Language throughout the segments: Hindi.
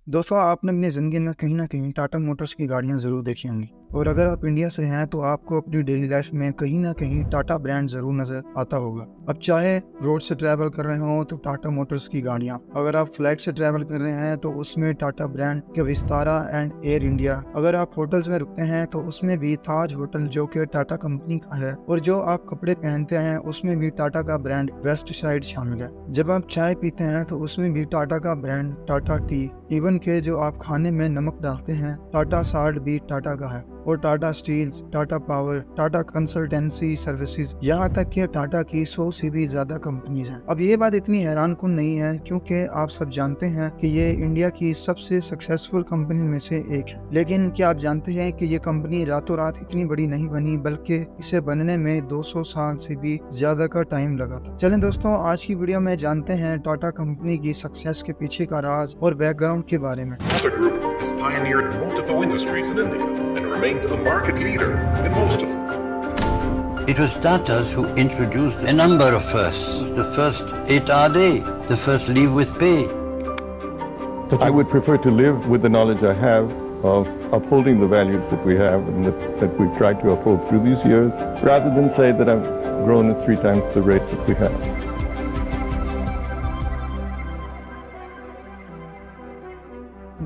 दोस्तों, आपने अपनी ज़िंदगी में कहीं न कहीं टाटा मोटर्स की गाड़ियाँ ज़रूर देखी होंगी और अगर आप इंडिया से हैं तो आपको अपनी डेली लाइफ में कहीं न कहीं टाटा ब्रांड ज़रूर नज़र आता होगा। अब चाहे रोड से ट्रैवल कर रहे हों तो टाटा मोटर्स की गाड़ियाँ, अगर आप फ्लाइट से ट्रैवल कर रहे हैं तो उसमें टाटा ब्रांड के विस्तारा एंड एयर इंडिया, अगर आप होटल्स में रुकते हैं तो उसमें भी ताज होटल जो कि टाटा कंपनी का है, और जो आप कपड़े पहनते हैं उसमें भी टाटा का ब्रांड वेस्ट साइड शामिल है। जब आप चाय पीते हैं तो उसमें भी टाटा का ब्रांड टाटा टी, इवन के जो आप खाने में नमक डालते हैं टाटा साल्ट भी टाटा का है, और Tata steels, Tata power, Tata consultancy services, यहाँ तक कि टाटा की 100 से भी ज्यादा कंपनीज हैं। अब ये बात इतनी हैरान कुन नहीं है क्योंकि आप सब जानते हैं कि ये इंडिया की सबसे सक्सेसफुल कंपनी में से एक है। लेकिन क्या आप जानते हैं कि ये कंपनी रातों रात इतनी बड़ी नहीं बनी, बल्कि इसे बनने में 200 साल से भी ज्यादा का टाइम लगा था। चलें दोस्तों, आज की वीडियो में जानते हैं टाटा कंपनी की सक्सेस के पीछे का राज और बैकग्राउंड के बारे में। Tata Group has pioneered multiple industries in India and remains a market leader in most of them. It was Tatas who introduced a number of firsts. The first 8-hour day, the first leave with pay. I would prefer to live with the knowledge I have of upholding the values that we have and that we've tried to uphold through these years, rather than say that I've grown at 3 times the rate that we have.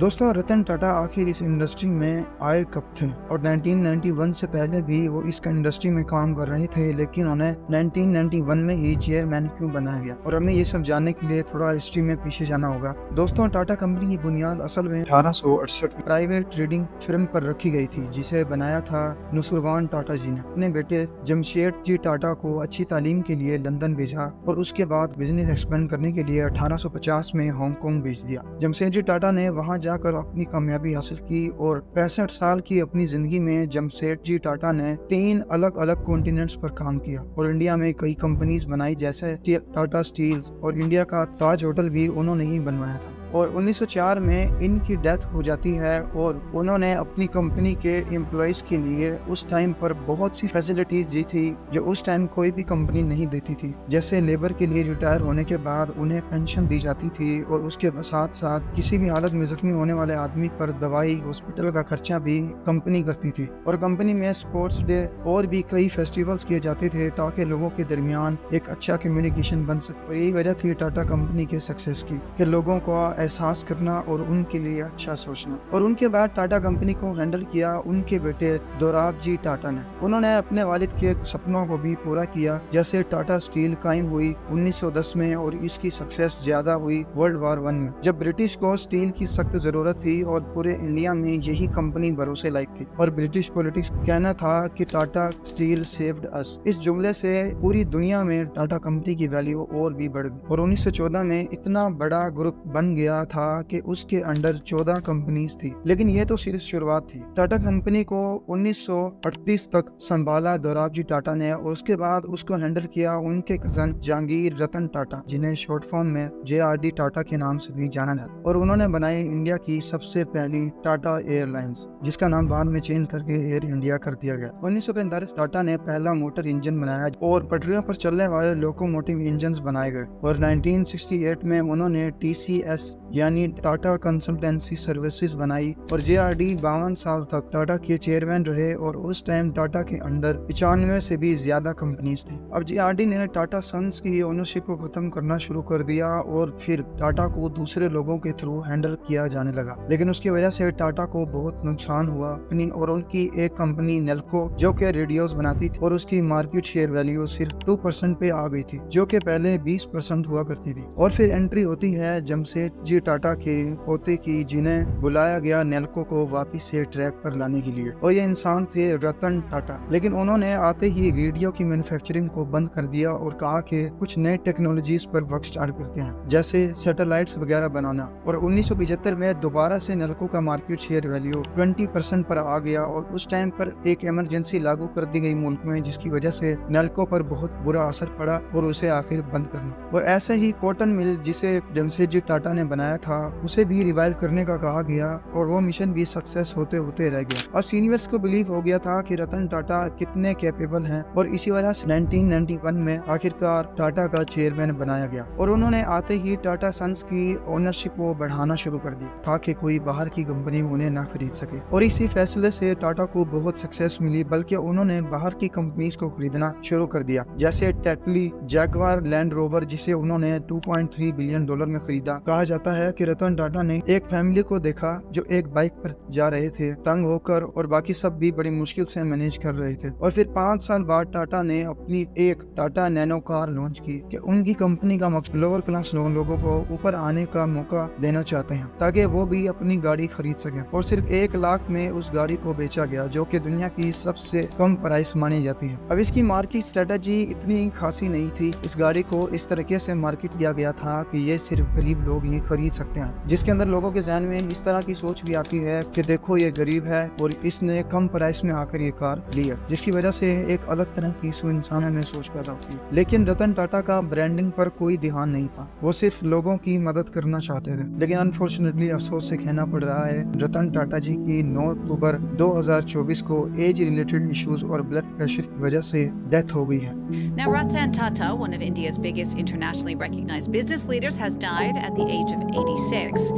दोस्तों, रतन टाटा आखिर इस इंडस्ट्री में आए कब थे? और 1991 से पहले भी वो इस इंडस्ट्री में काम कर रहे थे, लेकिन उन्हें 1991 में ही चेयरमैन क्यों बनाया गया? और हमें ये सब जानने के लिए थोड़ा हिस्ट्री में पीछे जाना होगा। दोस्तों, टाटा कंपनी की बुनियाद असल में 1868 में प्राइवेट ट्रेडिंग फर्म पर रखी गई थी, जिसे बनाया था नुसरवान टाटा जी ने। अपने बेटे जमशेद जी टाटा को अच्छी तालीम के लिए लंदन भेजा और उसके बाद बिजनेस एक्सपेंड करने के लिए 1850 में हांगकांग भेज दिया। जमशेद जी टाटा ने वहाँ जाकर अपनी कामयाबी हासिल की और 65 साल की अपनी जिंदगी में जमशेद जी टाटा ने 3 अलग अलग कॉन्टिनेंट्स पर काम किया और इंडिया में कई कंपनीज बनाई, जैसे टाटा स्टील्स, और इंडिया का ताज होटल भी उन्होंने ही बनवाया था। और 1904 में इनकी डेथ हो जाती है और उन्होंने अपनी कंपनी के एम्प्लॉइज के लिए उस टाइम पर बहुत सी फैसिलिटीज दी थी जो उस टाइम कोई भी कंपनी नहीं देती थी। जैसे लेबर के लिए रिटायर होने के बाद उन्हें पेंशन दी जाती थी और उसके साथ साथ किसी भी हालत में जख्मी होने वाले आदमी पर दवाई, हॉस्पिटल का खर्चा भी कंपनी करती थी। और कंपनी में स्पोर्ट्स डे और भी कई फेस्टिवल्स किए जाते थे ताकि लोगों के दरमियान एक अच्छा कम्युनिकेशन बन सके। और यही वजह थी टाटा कंपनी के सक्सेस की, कि लोगों को एहसास करना और उनके लिए अच्छा सोचना। और उनके बाद टाटा कंपनी को हैंडल किया उनके बेटे दोराब जी टाटा ने। उन्होंने अपने वालिद के सपनों को भी पूरा किया, जैसे टाटा स्टील कायम हुई 1910 में और इसकी सक्सेस ज्यादा हुई वर्ल्ड वार 1 में, जब ब्रिटिश को स्टील की सख्त जरूरत थी और पूरे इंडिया में यही कंपनी भरोसे लायक थी। और ब्रिटिश पॉलिटिक्स कहना था कि टाटा स्टील सेव्ड अस। इस जुमले से पूरी दुनिया में टाटा कंपनी की वैल्यू और भी बढ़ गई और 1914 में इतना बड़ा ग्रुप बन गया था कि उसके अंडर 14 कंपनीज थी। लेकिन ये तो सिर्फ शुरुआत थी। टाटा कंपनी को 1938 तक संभाला दोराब जी टाटा ने और उसके बाद उसको हैंडल किया उनके कजन जहांगीर रतन टाटा, जिन्हें शॉर्ट फॉर्म में JRD टाटा के नाम से भी जाना जाता। और उन्होंने बनाई इंडिया की सबसे पहली टाटा एयरलाइंस, जिसका नाम बाद में चेंज करके एयर इंडिया कर दिया गया। 1945 टाटा ने पहला मोटर इंजन बनाया और पटरियों पर चलने वाले लोकोमोटिव इंजन बनाए गए। और 1968 में उन्होंने TCS यानी टाटा कंसल्टेंसी सर्विसेज बनाई और JRD 52 साल तक टाटा के चेयरमैन रहे और उस टाइम टाटा के अंडर 95 से भी ज्यादा कंपनीज थी। अब JRD ने टाटा सन्स की ओनरशिप को खत्म करना शुरू कर दिया और फिर टाटा को दूसरे लोगों के थ्रू हैंडल किया जाने लगा। लेकिन उसकी वजह से टाटा को बहुत नुकसान हुआ अपनी और उनकी एक कंपनी नेल्को, जो कि रेडियोस बनाती थी, और उसकी मार्केट शेयर वैल्यू सिर्फ 2% पे आ गई थी, जो कि पहले 20% हुआ करती थी। और फिर एंट्री होती है जमशेद जी टाटा के पोते की, जिन्हें बुलाया गया नेल्को को वापस से ट्रैक पर लाने के लिए, और ये इंसान थे रतन टाटा। लेकिन उन्होंने आते ही रेडियो की मैन्युफैक्चरिंग को बंद कर दिया और कहा कि कुछ नए टेक्नोलॉजीज पर वर्क स्टार्ट करते हैं, जैसे सैटेलाइट्स वगैरह बनाना। और 1975 में दोबारा से नेल्को का मार्केट शेयर वैल्यू 20% पर आ गया और उस टाइम पर एक इमरजेंसी लागू कर दी गई मुल्क में, जिसकी वजह से नेल्को पर बहुत बुरा असर पड़ा और उसे आखिर बंद करना। और ऐसे ही कॉटन मिल, जिसे जमशेद जी टाटा ने बनाया बनाया था उसे भी रिवाइव करने का कहा गया और वो मिशन भी सक्सेस होते होते रह गया। और सीनियर्स को बिलीव हो गया था कि रतन टाटा कितने कैपेबल हैं और इसी वजह से 1991 में आखिरकार टाटा का चेयरमैन बनाया गया और उन्होंने आते ही टाटा सन्स की ओनरशिप को बढ़ाना शुरू कर दी ताकि कोई बाहर की कंपनी उन्हें ना खरीद सके। और इसी फैसले से टाटा को बहुत सक्सेस मिली, बल्कि उन्होंने बाहर की कंपनीज को खरीदना शुरू कर दिया, जैसे टेटली, जैगवार, लैंड रोवर, जिसे उन्होंने $2.3 बिलियन में खरीदा। कहा जाता है कि रतन टाटा ने एक फैमिली को देखा जो एक बाइक पर जा रहे थे तंग होकर और बाकी सब भी बड़ी मुश्किल से मैनेज कर रहे थे। और फिर 5 साल बाद टाटा ने अपनी एक टाटा नैनो कार लॉन्च की कि उनकी कंपनी का मकसद लोअर क्लास लोगों को ऊपर आने का मौका देना चाहते हैं ताकि वो भी अपनी गाड़ी खरीद सकें। और सिर्फ 1 लाख में उस गाड़ी को बेचा गया जो कि दुनिया की सबसे कम प्राइस मानी जाती है। अब इसकी मार्केट स्ट्रेटजी इतनी खासी नहीं थी। इस गाड़ी को इस तरीके से मार्केट किया गया था कि ये सिर्फ गरीब लोग ही खरीद सकते हैं, जिसके अंदर लोगों के ज़हन में इस तरह की सोच भी आती है कि देखो ये गरीब है और इसने कम प्राइस में आकर ये कार ली है, जिसकी वजह से एक अलग तरह की इंसानों में सोच पैदा होती है। लेकिन रतन टाटा का ब्रांडिंग पर कोई ध्यान नहीं था, वो सिर्फ लोगों की मदद करना चाहते थे। लेकिन अनफॉर्चुनेटली अफसोस से कहना पड़ रहा है रतन टाटा जी की 9 अक्टूबर 2024 को एज रिलेटेड इश्यूज और ब्लड प्रेशर की वजह से डेथ हो गई है। Now, Ratan Tata, one of India's biggest internationally recognized business leaders, has died at the age of 86.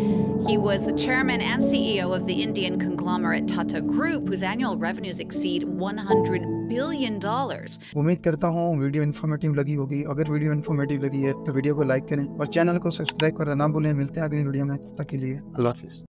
He was the chairman and CEO of the Indian conglomerate Tata Group, whose annual revenues exceed $100 billion. उम्मीद करता हूँ वीडियो इन्फॉर्मेटिव लगी होगी। अगर वीडियो इन्फॉर्मेटिव लगी है तो वीडियो को लाइक करें और चैनल को सब्सक्राइब करना ना भूलें। मिलते हैं अगली वीडियो में, तब तक के लिए अल्लाह हाफिज़।